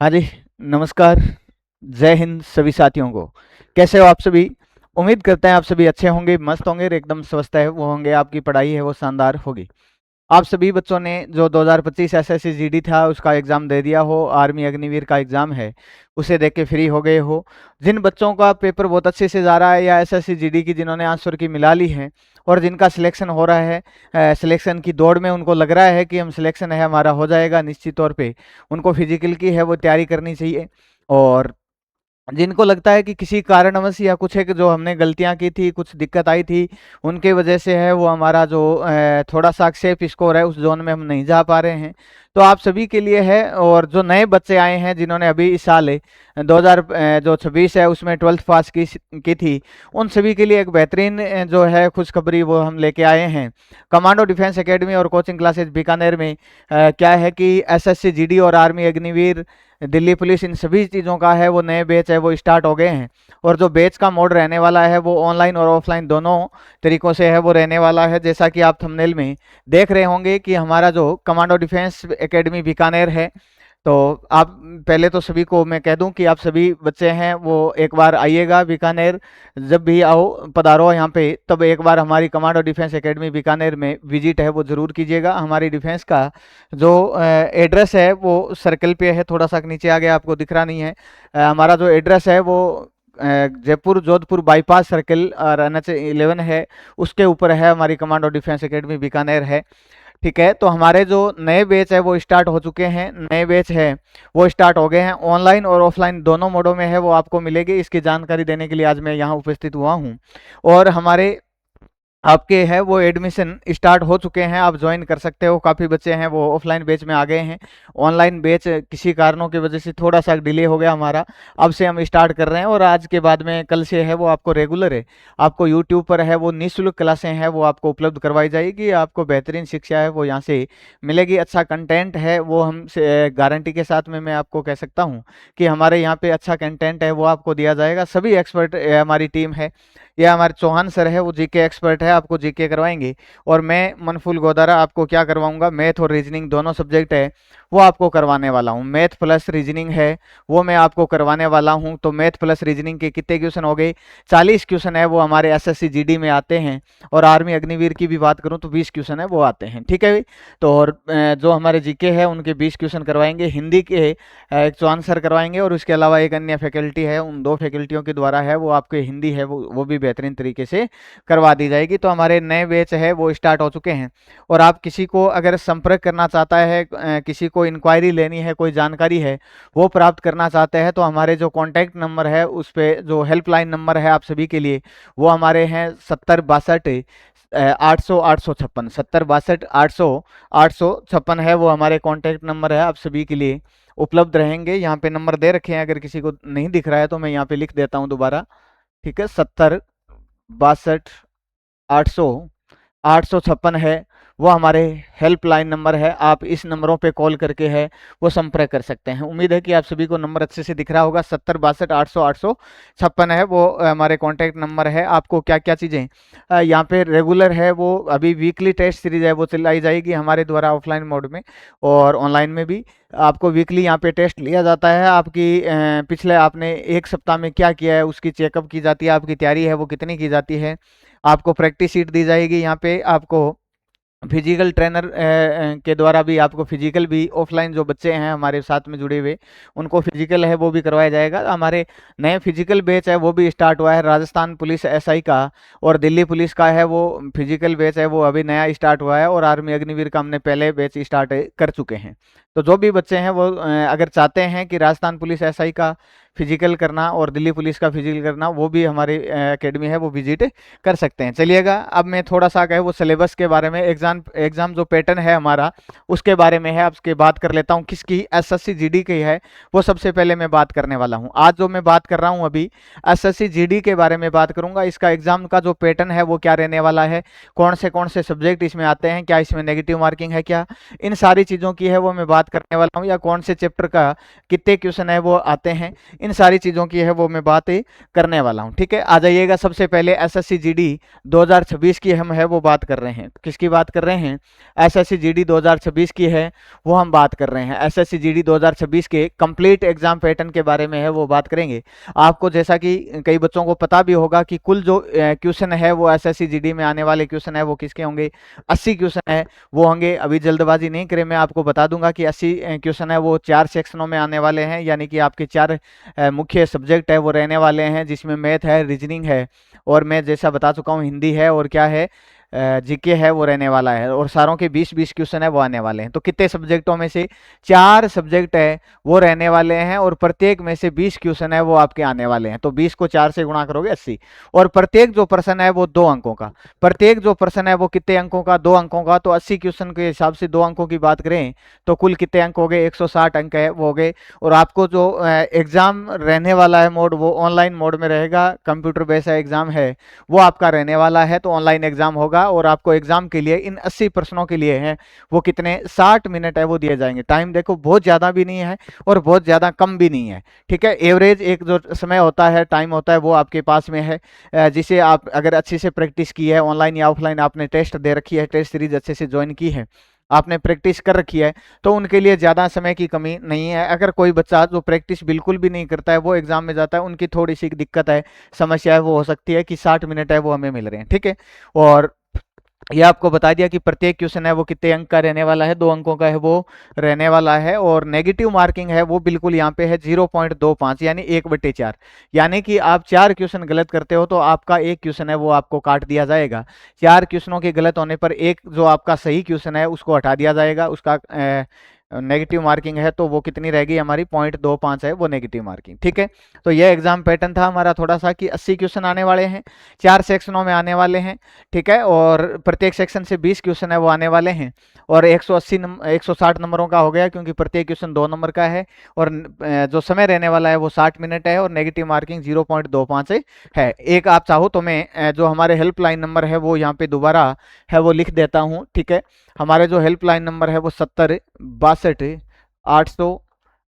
हाँ जी, नमस्कार। जय हिंद सभी साथियों को। कैसे हो आप सभी? उम्मीद करते हैं आप सभी अच्छे होंगे, मस्त होंगे और एकदम स्वस्थ है वो होंगे, आपकी पढ़ाई है वो शानदार होगी। आप सभी बच्चों ने जो 2025 एसएससी जीडी था उसका एग्ज़ाम दे दिया हो, आर्मी अग्निवीर का एग्ज़ाम है, उसे देख के फ्री हो गए हो। जिन बच्चों का पेपर बहुत अच्छे से जा रहा है या एसएससी जीडी की जिन्होंने आंसर की मिला ली है और जिनका सिलेक्शन हो रहा है, सिलेक्शन की दौड़ में उनको लग रहा है कि हम सिलेक्शन है हमारा हो जाएगा निश्चित तौर पे, उनको फिजिकल की है वो तैयारी करनी चाहिए। और जिनको लगता है कि किसी कारणवश या कुछ एक जो हमने गलतियां की थी, कुछ दिक्कत आई थी, उनके वजह से है वो हमारा जो थोड़ा-सा सेफ स्कोर है, उस ज़ोन में हम नहीं जा पा रहे हैं। तो आप सभी के लिए है और जो नए बच्चे आए हैं जिन्होंने अभी इस साल 2000 जो 26 है उसमें 12th पास की थी, उन सभी के लिए एक बेहतरीन जो है खुशखबरी वो हम लेके आए हैं। कमांडो डिफेंस एकेडमी और कोचिंग क्लासेस बीकानेर में क्या है कि एसएससी, जीडी और आर्मी अग्निवीर, दिल्ली पुलिस, इन सभी चीज़ों का है वो नए बैच है वो स्टार्ट हो गए हैं। और जो बैच का मोड रहने वाला है वो ऑनलाइन और ऑफलाइन दोनों तरीकों से है वो रहने वाला है। जैसा कि आप थंबनेल में देख रहे होंगे कि हमारा जो कमांडो डिफेंस एकेडमी बीकानेर है, तो आप पहले तो सभी को मैं कह दूं कि आप सभी बच्चे हैं वो एक बार आइएगा बीकानेर। जब भी आओ पधारो यहाँ पे, तब एक बार हमारी कमांडो डिफेंस एकेडमी बीकानेर में विजिट है वो ज़रूर कीजिएगा। हमारी डिफेंस का जो एड्रेस है वो सर्कल पे है, थोड़ा सा नीचे आ गया आपको दिख रहा नहीं है। हमारा जो एड्रेस है वो जयपुर जोधपुर बाईपास सर्कल और NH 11 है, उसके ऊपर है हमारी कमांडो डिफेंस एकेडमी बीकानेर है। ठीक है, तो हमारे जो नए बैच है वो स्टार्ट हो चुके हैं, नए बैच है वो स्टार्ट हो गए हैं। ऑनलाइन और ऑफलाइन दोनों मोडों में है वो आपको मिलेगी। इसकी जानकारी देने के लिए आज मैं यहाँ उपस्थित हुआ हूँ। और हमारे आपके है वो एडमिशन स्टार्ट हो चुके हैं, आप ज्वाइन कर सकते हो। काफ़ी बच्चे हैं वो ऑफलाइन बैच में आ गए हैं। ऑनलाइन बैच किसी कारणों की वजह से थोड़ा सा डिले हो गया हमारा, अब से हम स्टार्ट कर रहे हैं। और आज के बाद में कल से है वो आपको रेगुलर है, आपको यूट्यूब पर है वो निःशुल्क क्लासें हैं वो आपको उपलब्ध करवाई जाएगी। आपको बेहतरीन शिक्षा है वो यहाँ से मिलेगी, अच्छा कंटेंट है वो हम गारंटी के साथ में मैं आपको कह सकता हूँ कि हमारे यहाँ पे अच्छा कंटेंट है वो आपको दिया जाएगा। सभी एक्सपर्ट हमारी टीम है, या हमारे चौहान सर है वो जीके एक्सपर्ट है, आपको जीके करवाएंगे। और मैं मनफुल गोदारा आपको क्या करवाऊंगा, मैथ और रीजनिंग दोनों सब्जेक्ट है वो आपको करवाने वाला हूँ। मैथ प्लस रीजनिंग है वो मैं आपको करवाने वाला हूँ। तो मैथ प्लस रीजनिंग के कितने क्वेश्चन हो गए? 40 क्वेश्चन है वो हमारे एसएससी जीडी में आते हैं। और आर्मी अग्निवीर की भी बात करूँ तो 20 क्वेश्चन है वो आते हैं। ठीक है, तो और जो हमारे जीके है उनके 20 क्वेश्चन करवाएंगे, हिंदी के एक चौहान सर करवाएंगे और उसके अलावा एक अन्य फैकल्टी है, उन दो फैकल्टियों के द्वारा है वो आपके हिंदी है वो भी बेहतरीन तरीके से करवा दी जाएगी। तो हमारे नए बैच है वो स्टार्ट हो चुके हैं। और आप किसी को अगर संपर्क करना चाहता है, किसी को इंक्वायरी लेनी है, कोई जानकारी है वो प्राप्त करना चाहते हैं, तो हमारे जो कॉन्टैक्ट नंबर है उस पर जो हेल्पलाइन नंबर है आप सभी के लिए वो हमारे हैं 70 62 800 856, 70 62 800 856 है वो हमारे कॉन्टैक्ट नंबर है, आप सभी के लिए उपलब्ध रहेंगे। यहाँ पे नंबर दे रखे हैं, अगर किसी को नहीं दिख रहा है तो मैं यहाँ पे लिख देता हूँ दोबारा। ठीक है, 70 62 800 856 है वो हमारे हेल्पलाइन नंबर है। आप इस नंबरों पे कॉल करके है वो संपर्क कर सकते हैं। उम्मीद है कि आप सभी को नंबर अच्छे से दिख रहा होगा। 70 62 800 856 है वो हमारे कॉन्टैक्ट नंबर है। आपको क्या क्या चीज़ें यहाँ पे रेगुलर है वो अभी वीकली टेस्ट सीरीज है वो चलाई जाएगी हमारे द्वारा ऑफलाइन मोड में और ऑनलाइन में भी। आपको वीकली यहाँ पे टेस्ट लिया जाता है, आपकी पिछले आपने एक सप्ताह में क्या किया है उसकी चेकअप की जाती है, आपकी तैयारी है वो कितनी की जाती है। आपको प्रैक्टिस शीट दी जाएगी, यहाँ पे आपको फिजिकल ट्रेनर के द्वारा भी आपको फिजिकल भी ऑफलाइन जो बच्चे हैं हमारे साथ में जुड़े हुए उनको फिजिकल है वो भी करवाया जाएगा। हमारे नए फिजिकल बैच है वो भी स्टार्ट हुआ है, राजस्थान पुलिस एसआई का और दिल्ली पुलिस का है वो फिजिकल बैच है वो अभी नया स्टार्ट हुआ है। और आर्मी अग्निवीर का हमने पहले बैच स्टार्ट कर चुके हैं। तो जो भी बच्चे हैं वो अगर चाहते हैं कि राजस्थान पुलिस एसआई का फिजिकल करना और दिल्ली पुलिस का फिजिकल करना, वो भी हमारी एकेडमी है वो विजिट कर सकते हैं। चलिएगा अब मैं थोड़ा सा कहे वो सिलेबस के बारे में, एग्जाम जो पैटर्न है हमारा उसके बारे में है आपके बात कर लेता हूँ। किसकी? एसएससी जीडी की है वो सबसे पहले मैं बात करने वाला हूँ। आज जो मैं बात कर रहा हूँ अभी एसएससी जीडी के बारे में बात करूंगा। इसका एग्जाम का जो पैटर्न है वो क्या रहने वाला है, कौन से सब्जेक्ट इसमें आते हैं, क्या इसमें नेगेटिव मार्किंग है क्या, इन सारी चीज़ों की है वो मैं बात करने वाला हूँ। या कौन से चैप्टर का कितने क्वेश्चन है वो आते हैं, इन सारी चीज़ों की है वो मैं बात करने वाला हूँ। ठीक है, आ जाइएगा। सबसे पहले एसएससी जीडी 2026 की हम है वो बात कर रहे हैं। किसकी बात कर रहे हैं? एसएससी जीडी 2026 की है वो हम बात कर रहे हैं। एसएससी जीडी 2026 के कंप्लीट एग्जाम पैटर्न के बारे में है वो बात करेंगे। आपको जैसा कि कई बच्चों को पता भी होगा कि कुल जो क्वेश्चन है वो एसएससी जीडी में आने वाले क्वेश्चन है वो किसके होंगे? 80 क्वेश्चन है वो होंगे। अभी जल्दबाजी नहीं करें, मैं आपको बता दूंगा कि 80 क्वेश्चन है वो 4 सेक्शनों में आने वाले हैं, यानी कि आपके 4 मुख्य सब्जेक्ट है वो रहने वाले हैं, जिसमें मैथ है, रीजनिंग है, और मैं जैसा बता चुका हूँ हिंदी है, और क्या है, जीके है वो रहने वाला है। और सारों के 20-20 क्वेश्चन है वो आने वाले हैं। तो कितने सब्जेक्टों में से 4 सब्जेक्ट है वो रहने वाले हैं, और प्रत्येक में से 20 क्वेश्चन है वो आपके आने वाले हैं। तो 20 को 4 से गुणा करोगे 80, और प्रत्येक जो प्रश्न है वो 2 अंकों का। प्रत्येक जो प्रश्न है वो कितने अंकों का? 2 अंकों का। तो 80 क्वेश्चन के हिसाब से 2 अंकों की बात करें तो कुल कितने अंक हो गए? 160 अंक है वो हो गए। और आपको जो एग्जाम रहने वाला है मोड वो ऑनलाइन मोड में रहेगा, कंप्यूटर बेस्ड एग्जाम है वो आपका रहने वाला है, तो ऑनलाइन एग्जाम होगा। और आपको एग्जाम के लिए इन 80 प्रश्नों के लिए है वो कितने 60 मिनट है वो दिए जाएंगे। टाइम देखो बहुत ज़्यादा भी नहीं है और बहुत ज़्यादा कम भी नहीं है। ठीक है, एवरेज एक जो समय होता है, टाइम होता है वो आपके पास में है, जिसे आप अगर अच्छे से प्रैक्टिस की है, ऑनलाइन या ऑफलाइन आपने टेस्ट दे रखी है, टेस्ट सीरीज अच्छे से ज्वाइन की है, आपने प्रैक्टिस कर रखी है, तो उनके लिए ज़्यादा समय की कमी नहीं है। अगर कोई बच्चा जो प्रैक्टिस बिल्कुल भी नहीं करता है वो एग्जाम में जाता है, उनकी थोड़ी सी दिक्कत है, समस्या है वो हो सकती है कि 60 मिनट है वो हमें मिल रहे हैं। ठीक है, और ये आपको बता दिया कि प्रत्येक क्वेश्चन है वो कितने अंक का रहने वाला है? 2 अंकों का है वो रहने वाला है। और नेगेटिव मार्किंग है वो बिल्कुल यहाँ पे है 0.25, यानी 1/4। यानी कि आप 4 क्वेश्चन गलत करते हो तो आपका 1 क्वेश्चन है वो आपको काट दिया जाएगा। 4 क्वेश्चनों के गलत होने पर एक जो आपका सही क्वेश्चन है उसको हटा दिया जाएगा। उसका नेगेटिव मार्किंग है तो वो कितनी रहेगी हमारी? 0.25 है वो नेगेटिव मार्किंग। ठीक है, तो ये एग्जाम पैटर्न था हमारा थोड़ा सा कि 80 क्वेश्चन आने वाले हैं, 4 सेक्शनों में आने वाले हैं। ठीक है, और प्रत्येक सेक्शन से 20 क्वेश्चन है वो आने वाले हैं, और 160 नंबरों का हो गया क्योंकि प्रत्येक क्वेश्चन 2 नंबर का है। और जो समय रहने वाला है वो 60 मिनट है, और नेगेटिव मार्किंग 0.25 है। एक आप चाहो तो मैं जो हमारे हेल्पलाइन नंबर है वो यहाँ पे दोबारा है वो लिख देता हूँ। ठीक है, हमारे जो हेल्पलाइन नंबर है वो 70 62 800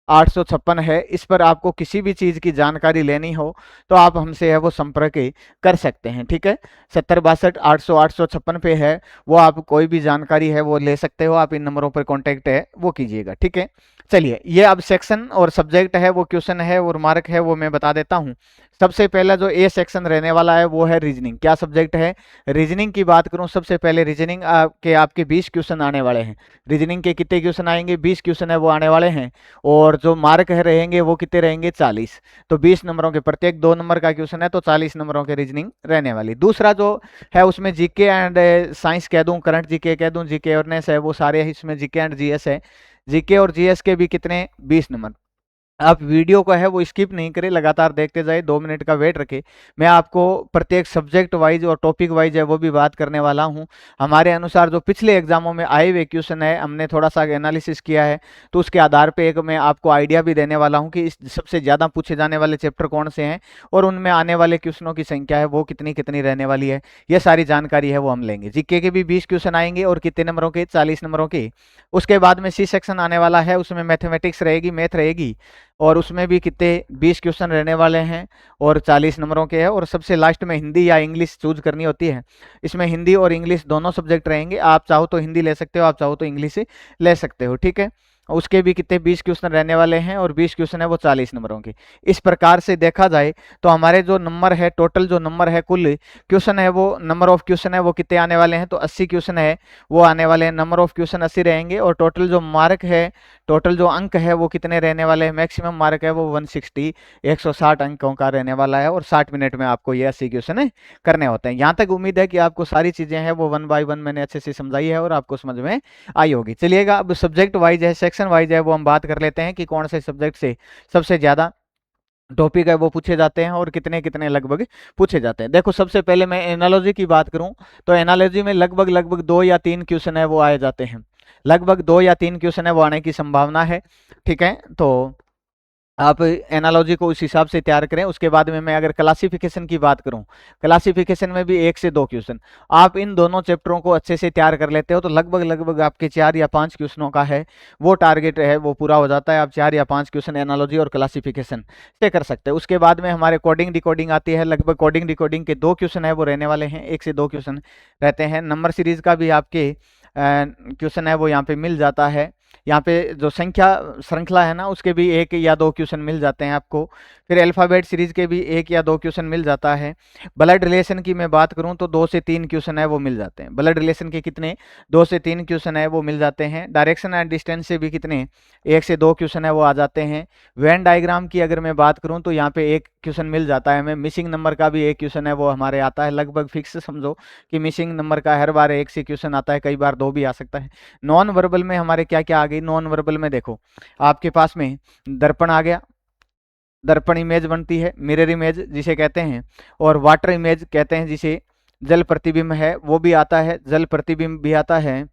856 है। इस पर आपको किसी भी चीज़ की जानकारी लेनी हो तो आप हमसे है वो संपर्क कर सकते हैं। ठीक है, 70 62 800 856 पे है वो, आप कोई भी जानकारी है वो ले सकते हो। आप इन नंबरों पर कांटेक्ट है वो कीजिएगा। ठीक है, चलिए ये अब सेक्शन और सब्जेक्ट है वो क्वेश्चन है और मार्क है वो मैं बता देता हूँ। सबसे पहला जो ए सेक्शन रहने वाला है वो है रीजनिंग। क्या सब्जेक्ट है? रीजनिंग की बात करूं, सबसे पहले रीजनिंग आपके 20 क्वेश्चन आने वाले हैं। रीजनिंग के कितने क्वेश्चन आएंगे? 20 क्वेश्चन है वो आने वाले हैं, और जो मार्क है रहेंगे वो कितने रहेंगे? 40। तो 20 नंबरों के प्रत्येक 2 नंबर का क्वेश्चन है तो 40 नंबरों के रीजनिंग रहने वाली। दूसरा जो है उसमें जीके एंड साइंस कह दूं, करंट जीके कह दूं, जीके अवेयरनेस है वो सारे इसमें जीके एंड जीएस है। जीके और जीएस के भी कितने? 20 नंबर। आप वीडियो को है वो स्किप नहीं करें, लगातार देखते जाए, 2 मिनट का वेट रखें। मैं आपको प्रत्येक सब्जेक्ट वाइज और टॉपिक वाइज है वो भी बात करने वाला हूं। हमारे अनुसार जो पिछले एग्जामों में आए हुए क्वेश्चन है हमने थोड़ा सा एनालिसिस किया है, तो उसके आधार पे एक मैं आपको आइडिया भी देने वाला हूं कि इस सबसे ज़्यादा पूछे जाने वाले चैप्टर कौन से हैं और उनमें आने वाले क्वेश्चनों की संख्या है वो कितनी कितनी रहने वाली है। ये सारी जानकारी है वो हम लेंगे। जीके के भी 20 क्वेश्चन आएंगे और कितने नंबरों के? 40 नंबरों के। उसके बाद में सी सेक्शन आने वाला है, उसमें मैथमेटिक्स रहेगी, मैथ रहेगी, और उसमें भी कितने? 20 क्वेश्चन रहने वाले हैं और 40 नंबरों के हैं। और सबसे लास्ट में हिंदी या इंग्लिश चूज करनी होती है। इसमें हिंदी और इंग्लिश दोनों सब्जेक्ट रहेंगे। आप चाहो तो हिंदी ले सकते हो, आप चाहो तो इंग्लिश ले सकते हो। ठीक है, उसके भी कितने? 20 क्वेश्चन रहने वाले हैं, और 20 क्वेश्चन है वो 40 नंबरों के। इस प्रकार से देखा जाए तो हमारे जो नंबर है, टोटल जो नंबर है, कुल क्वेश्चन है वो, नंबर ऑफ क्वेश्चन है वो कितने आने वाले हैं? तो 80 क्वेश्चन है वो आने वाले हैं। नंबर ऑफ क्वेश्चन 80 रहेंगे, और टोटल जो मार्क है, टोटल जो अंक है वो कितने रहने वाले हैं? मैक्सिमम मार्क है वो 160, 160 अंकों का रहने वाला है, और 60 मिनट में आपको ये 80 क्वेश्चन करने होते हैं। यहाँ तक उम्मीद है कि आपको सारी चीजें हैं वो 1 बाय 1 मैंने अच्छे से समझाई है और आपको समझ में आई होगी। चलिएगा, अब सब्जेक्ट वाइज है, सेक्शन वाइज है वो हम बात कर लेते हैं कि कौन से सब्जेक्ट से सबसे ज्यादा टॉपिक है वो पूछे जाते हैं और कितने कितने लगभग पूछे जाते हैं। देखो, सबसे पहले मैं एनालॉजी की बात करूं तो एनालॉजी में लगभग लगभग 2 या 3 क्वेश्चन है वो आए जाते हैं। लगभग 2 या 3 क्वेश्चन है वो आने की संभावना है। ठीक है, तो आप एनालॉजी को उस हिसाब से तैयार करें। उसके बाद में मैं अगर क्लासिफिकेशन की बात करूं, क्लासिफिकेशन में भी 1 से 2 क्वेश्चन, आप इन दोनों चैप्टरों को अच्छे से तैयार कर लेते हो तो लगभग लगभग आपके 4 या 5 क्वेश्चनों का है वो टारगेट है वो पूरा हो जाता है। आप 4 या 5 क्वेश्चन एनालॉजी और क्लासिफिकेशन से कर सकते हैं। उसके बाद में हमारे कोडिंग डिकोडिंग आती है। लगभग कोडिंग डिकोडिंग के 2 क्वेश्चन है वो रहने वाले हैं, 1 से 2 क्वेश्चन रहते हैं। नंबर सीरीज का भी आपके क्वेश्चन है वो यहाँ पे मिल जाता है। यहाँ पे जो संख्या श्रृंखला है ना उसके भी 1 या 2 क्वेश्चन मिल जाते हैं आपको। फिर अल्फ़ाबेट सीरीज के भी 1 या 2 क्वेश्चन मिल जाता है। ब्लड रिलेशन की मैं बात करूँ तो 2 से 3 क्वेश्चन है वो मिल जाते हैं। ब्लड रिलेशन के कितने 2 से 3 क्वेश्चन है वो मिल जाते हैं। डायरेक्शन एंड डिस्टेंस से भी कितने 1 से 2 क्वेश्चन है वो आ जाते हैं। वेन डायग्राम की अगर मैं बात करूँ तो यहाँ पे 1 क्वेश्चन मिल जाता है हमें। मिसिंग नंबर का भी 1 क्वेश्चन है वो हमारे आता है। लगभग फिक्स समझो कि मिसिंग नंबर का हर बार 1 से क्वेश्चन आता है, कई बार 2 भी आ सकता है। नॉन वर्बल में हमारे क्या क्या आ गई, नॉन वर्बल में देखो आपके पास में दर्पण आ गया, दर्पण इमेज बनती है, मिरर इमेज जिसे कहते हैं, और वाटर इमेज कहते हैं जिसे, जल प्रतिबिंब है वो भी आता है, जल प्रतिबिंब भी आता है,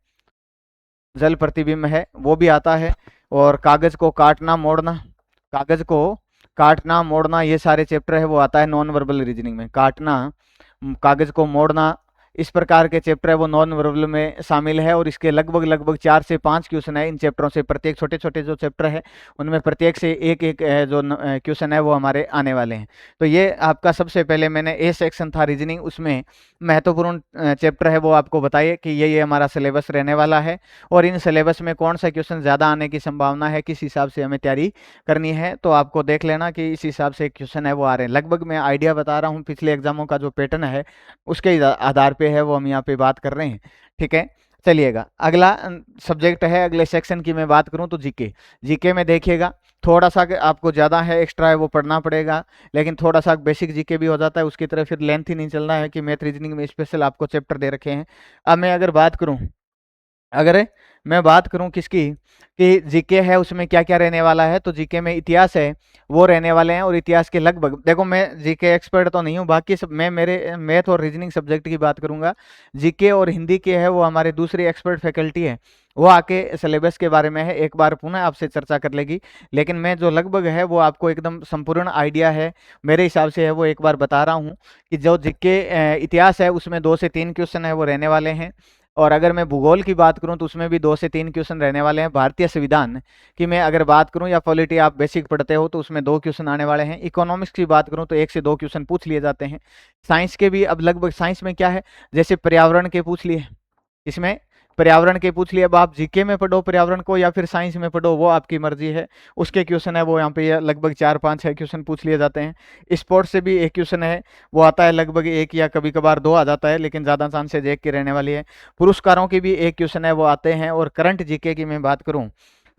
जल प्रतिबिंब है वो भी आता है। और कागज को काटना मोड़ना, कागज को काटना मोड़ना ये सारे चैप्टर है वो आता है नॉन वर्बल रीजनिंग में। काटना, कागज को मोड़ना, इस प्रकार के चैप्टर है वो नॉन वर्बल में शामिल है। और इसके लगभग लगभग 4 से 5 क्वेश्चन है इन चैप्टरों से। प्रत्येक छोटे छोटे जो चैप्टर है उनमें प्रत्येक से एक एक जो क्वेश्चन है वो हमारे आने वाले हैं। तो ये आपका सबसे पहले मैंने ए सेक्शन था रीजनिंग, उसमें महत्वपूर्ण चैप्टर है वो आपको बताइए कि ये हमारा सिलेबस रहने वाला है और इन सिलेबस में कौन सा क्वेश्चन ज़्यादा आने की संभावना है, किस हिसाब से हमें तैयारी करनी है। तो आपको देख लेना कि इस हिसाब से क्वेश्चन है वो आ रहे हैं। लगभग मैं आइडिया बता रहा हूँ, पिछले एग्जामों का जो पैटर्न है उसके आधार पे है वो हम यहाँ पे बात कर रहे हैं। ठीक है, चलिएगा अगला सब्जेक्ट है। अगले सेक्शन की मैं बात करूँ तो जीके। जीके में देखिएगा थोड़ा सा आपको ज़्यादा है एक्स्ट्रा है वो पढ़ना पड़ेगा, लेकिन थोड़ा सा बेसिक जीके भी हो जाता है। उसकी तरह फिर लेंथ ही नहीं चलना है कि मैथ रीजनिंग में स्पेशल आपको चैप्टर दे रखे हैं। अब मैं अगर बात करूँ, अगर मैं बात करूं किसकी, कि जीके है उसमें क्या क्या रहने वाला है, तो जीके में इतिहास है वो रहने वाले हैं। और इतिहास के लगभग देखो, मैं जीके एक्सपर्ट तो नहीं हूं, बाकी सब मैं मेरे मैथ और रीजनिंग सब्जेक्ट की बात करूंगा। जीके और हिंदी के है वो हमारे दूसरी एक्सपर्ट फैकल्टी है वो आके सिलेबस के बारे में है एक बार पुनः आपसे चर्चा कर लेगी। लेकिन मैं जो लगभग है वो आपको एकदम संपूर्ण आइडिया है मेरे हिसाब से है वो एक बार बता रहा हूँ कि जो जीके इतिहास है उसमें 2 से 3 क्वेश्चन है वो रहने वाले हैं। और अगर मैं भूगोल की बात करूं तो उसमें भी 2 से 3 क्वेश्चन रहने वाले हैं। भारतीय संविधान की मैं अगर बात करूं या पॉलिटी आप बेसिक पढ़ते हो तो उसमें 2 क्वेश्चन आने वाले हैं। इकोनॉमिक्स की बात करूं तो 1 से 2 क्वेश्चन पूछ लिए जाते हैं। साइंस के भी अब लगभग, साइंस में क्या है जैसे पर्यावरण के पूछ लिए, इसमें पर्यावरण के पूछ लिए। अब आप जीके में पढ़ो पर्यावरण को या फिर साइंस में पढ़ो वो आपकी मर्जी है। उसके क्वेश्चन है वो यहाँ पे लगभग 4 5 6 क्वेश्चन पूछ लिए जाते हैं। स्पोर्ट्स से भी एक क्वेश्चन है वो आता है, लगभग 1 या कभी कभार 2 आ जाता है, लेकिन ज़्यादा चांसेज 1 की रहने वाली है। पुरस्कारों की भी 1 क्वेश्चन है वो आते हैं। और करंट जीके की मैं बात करूँ,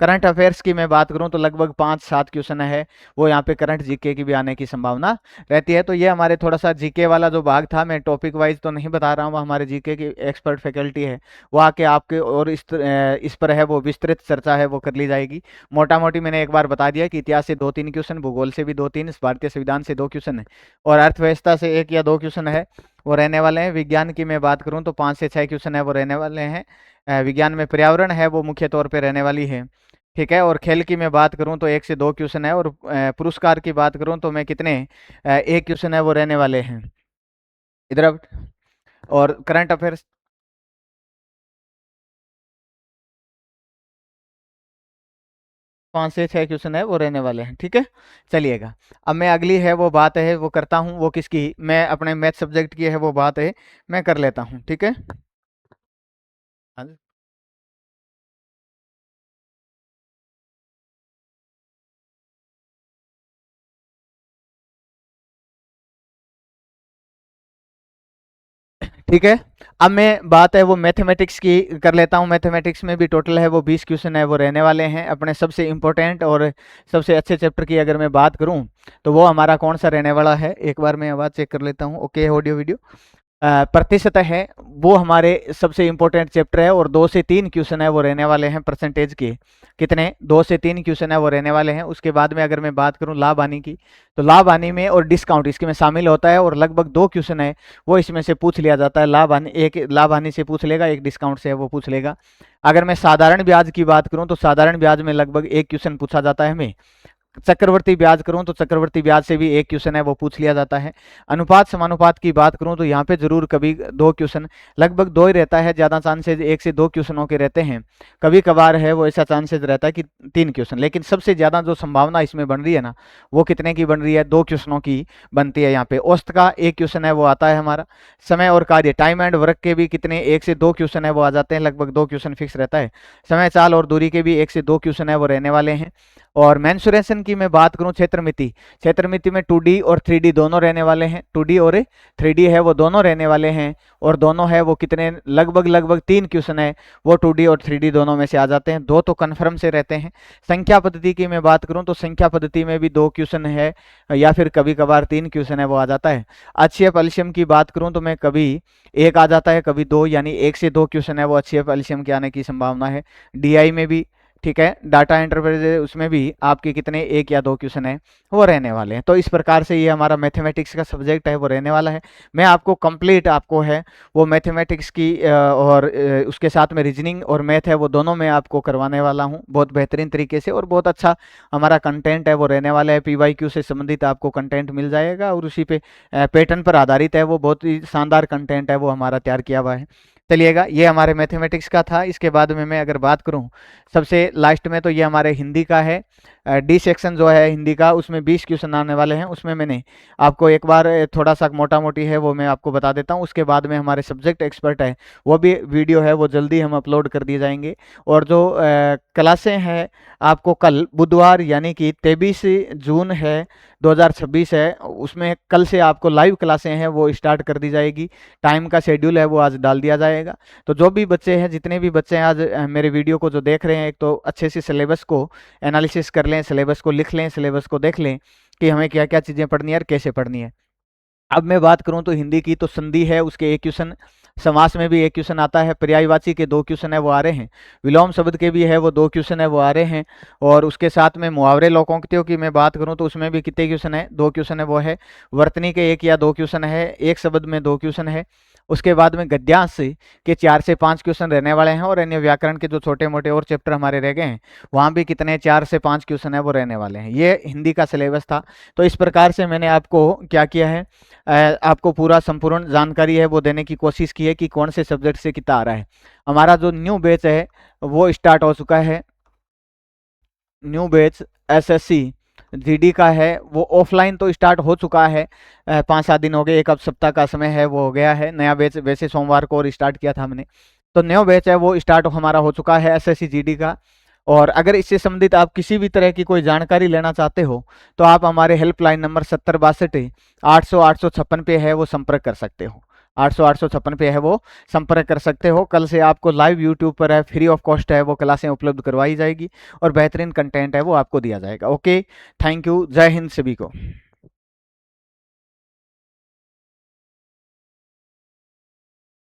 करंट अफेयर्स की मैं बात करूं तो लगभग 5-7 क्वेश्चन है वो यहाँ पे करंट जीके की भी आने की संभावना रहती है। तो ये हमारे थोड़ा सा जीके वाला जो भाग था, मैं टॉपिक वाइज तो नहीं बता रहा हूँ, हमारे जीके की एक्सपर्ट फैकल्टी है वो आके आपके और इस पर है वो विस्तृत चर्चा है वो कर ली जाएगी। मोटा मोटी मैंने एक बार बता दिया कि इतिहास से 2-3 क्वेश्चन, भूगोल से भी 2-3, भारतीय संविधान से 2 क्वेश्चन है और अर्थव्यवस्था से 1 या 2 क्वेश्चन है वो रहने वाले हैं। विज्ञान की मैं बात करूँ तो 5 से 6 क्वेश्चन है वो रहने वाले हैं। विज्ञान में पर्यावरण है वो मुख्य तौर पर रहने वाली है। ठीक है, और खेल की मैं बात करूं तो 1 से 2 क्वेश्चन है। और पुरस्कार की बात करूं तो मैं कितने 1 क्वेश्चन है वो रहने वाले हैं इधर अब। और करंट अफेयर्स 5 से 6 क्वेश्चन है वो रहने वाले हैं। ठीक है, चलिएगा अब मैं अगली है वो बात है वो करता हूँ, वो किसकी, मैं अपने मैथ सब्जेक्ट की है वो बात है मैं कर लेता हूँ। ठीक है, हाँ जी। ठीक है, अब मैं बात है वो मैथमेटिक्स की कर लेता हूँ। मैथमेटिक्स में भी टोटल है वो 20 क्वेश्चन है वो रहने वाले हैं। अपने सबसे इम्पोर्टेंट और सबसे अच्छे चैप्टर की अगर मैं बात करूँ तो वो हमारा कौन सा रहने वाला है, एक बार मैं आवाज़ चेक कर लेता हूँ। ओके, ऑडियो वीडियो प्रतिशत है वो हमारे सबसे इम्पोर्टेंट चैप्टर है। और 2 से 3 क्वेश्चन है वो रहने वाले हैं परसेंटेज के, कितने 2 से 3 क्वेश्चन है वो रहने वाले हैं। उसके बाद में अगर मैं बात करूं लाभ हानि की, तो लाभ हानि में और डिस्काउंट इसके में शामिल होता है। और लगभग 2 क्वेश्चन है वो इसमें से पूछ लिया जाता है। लाभ हानि, एक लाभ हानि से पूछ लेगा, एक डिस्काउंट से है वो पूछ लेगा। अगर मैं साधारण ब्याज की बात करूँ तो साधारण ब्याज में लगभग 1 क्वेश्चन पूछा जाता है हमें। चक्रवर्ती ब्याज करूं तो चक्रवर्ती ब्याज से भी एक क्वेश्चन है वो पूछ लिया जाता है। अनुपात समानुपात की बात करूं तो यहाँ पे जरूर कभी 2 क्वेश्चन, लगभग 2 ही रहता है, ज़्यादा चांसेज 1 से 2 क्वेश्चनों के रहते हैं। कभी कभार है वो ऐसा चांसेज रहता है कि 3 क्वेश्चन, लेकिन सबसे ज़्यादा जो संभावना इसमें बन रही है ना, वो कितने की बन रही है? 2 क्वेश्चनों की बनती है। यहाँ पे औसत का 1 क्वेश्चन है वो आता है हमारा। समय और कार्य, टाइम एंड वर्क के भी कितने 1 से 2 क्वेश्चन है वो आ जाते हैं, लगभग 2 क्वेश्चन फिक्स रहता है। समय, चाल और दूरी के भी 1 से 2 क्वेश्चन है वो रहने वाले हैं। और मेंसुरेशन की मैं बात करूं, क्षेत्रमिति, क्षेत्रमिति में 2D और 3D दोनों रहने वाले हैं। 2D और 3D है वो दोनों रहने वाले हैं, और दोनों है वो कितने, लगभग 3 क्वेश्चन है वो 2D और 3D दोनों में से आ जाते हैं। 2 तो कन्फर्म से रहते हैं। संख्या पद्धति की मैं बात करूं तो संख्या पद्धति में भी 2 क्वेश्चन है, या फिर कभी कभार 3 क्वेश्चन है वो आ जाता है। HCF एलसीएम की बात करूं तो मैं कभी 1 आ जाता है, कभी 2, यानी 1 से 2 क्वेश्चन है वो HCF एलसीएम के आने की संभावना है। DI में भी, ठीक है, डाटा एंटरप्राइज उसमें भी आपके कितने 1 या 2 क्वेश्चन है वो रहने वाले हैं। तो इस प्रकार से ये हमारा मैथमेटिक्स का सब्जेक्ट है वो रहने वाला है। मैं आपको कंप्लीट आपको है वो मैथमेटिक्स की और उसके साथ में रीजनिंग और मैथ है वो दोनों में आपको करवाने वाला हूँ बहुत बेहतरीन तरीके से, और बहुत अच्छा हमारा कंटेंट है वो रहने वाला है। PYQ से संबंधित आपको कंटेंट मिल जाएगा, और उसी पे पैटर्न पर आधारित है वो, बहुत ही शानदार कंटेंट है वो हमारा तैयार किया हुआ है। चलिएगा, ये हमारे मैथमेटिक्स का था। इसके बाद में मैं अगर बात करूं सबसे लास्ट में, तो ये हमारे हिंदी का है। D सेक्शन जो है हिंदी का, उसमें 20 क्वेश्चन आने वाले हैं। उसमें मैंने आपको एक बार थोड़ा सा मोटा मोटी है वो मैं आपको बता देता हूं। उसके बाद में हमारे सब्जेक्ट एक्सपर्ट है वो भी वीडियो है वो जल्दी हम अपलोड कर दिए जाएंगे। और जो क्लासें हैं आपको कल बुधवार यानी कि 23 जून है 2026 है, उसमें कल से आपको लाइव क्लासें हैं वो स्टार्ट कर दी जाएगी। टाइम का शेड्यूल है वो आज डाल दिया जाएगा। तो जो भी बच्चे हैं, जितने भी बच्चे हैं आज मेरे वीडियो को जो देख रहे हैं, एक तो अच्छे से सिलेबस को एनालिसिस कर लें, सिलेबस को लिख लें, सिलेबस को देख लें कि हमें क्या क्या चीज़ें पढ़नी है और कैसे पढ़नी है। अब मैं बात करूं तो हिंदी की, तो संधि है उसके 1 क्वेश्चन, समास में भी 1 क्वेश्चन आता है, पर्यायवाची के 2 क्वेश्चन है वो आ रहे हैं, विलोम शब्द के भी है वो 2 क्वेश्चन है वो आ रहे हैं। और उसके साथ में मुहावरे लोकोक्तियों की मैं बात करूं तो उसमें भी कितने क्वेश्चन है? 2 क्वेश्चन है वो है। वर्तनी के 1 या 2 क्वेश्चन है, एक शब्द में 2 क्वेश्चन है। उसके बाद में गद्यांश के 4 से 5 क्वेश्चन रहने वाले हैं, और अन्य व्याकरण के जो छोटे मोटे और चैप्टर हमारे रह गए हैं वहाँ भी कितने 4 से 5 क्वेश्चन है वो रहने वाले हैं। ये हिंदी का सिलेबस था। तो इस प्रकार से मैंने आपको क्या किया है, आपको पूरा संपूर्ण जानकारी है वो देने की कोशिश की है कि कौन से सब्जेक्ट से कितना आ रहा है। हमारा जो न्यू बैच है वो स्टार्ट हो चुका है। न्यू बैच SSC GD का है वो ऑफलाइन तो स्टार्ट हो चुका है, 5-7 दिन हो गए, एक अब सप्ताह का समय है वो हो गया है। नया बैच वैसे सोमवार को और स्टार्ट किया था हमने, तो नया बैच है वो स्टार्ट हमारा हो चुका है SSC GD का। और अगर इससे संबंधित आप किसी भी तरह की कोई जानकारी लेना चाहते हो तो आप हमारे हेल्पलाइन नंबर 7062 800 856 पे है वो संपर्क कर सकते हो। 800 856 पे है वो संपर्क कर सकते हो। कल से आपको लाइव यूट्यूब पर है फ्री ऑफ कॉस्ट है वो क्लासें उपलब्ध करवाई जाएगी, और बेहतरीन कंटेंट है वो आपको दिया जाएगा। ओके, थैंक यू, जय हिंद सभी को।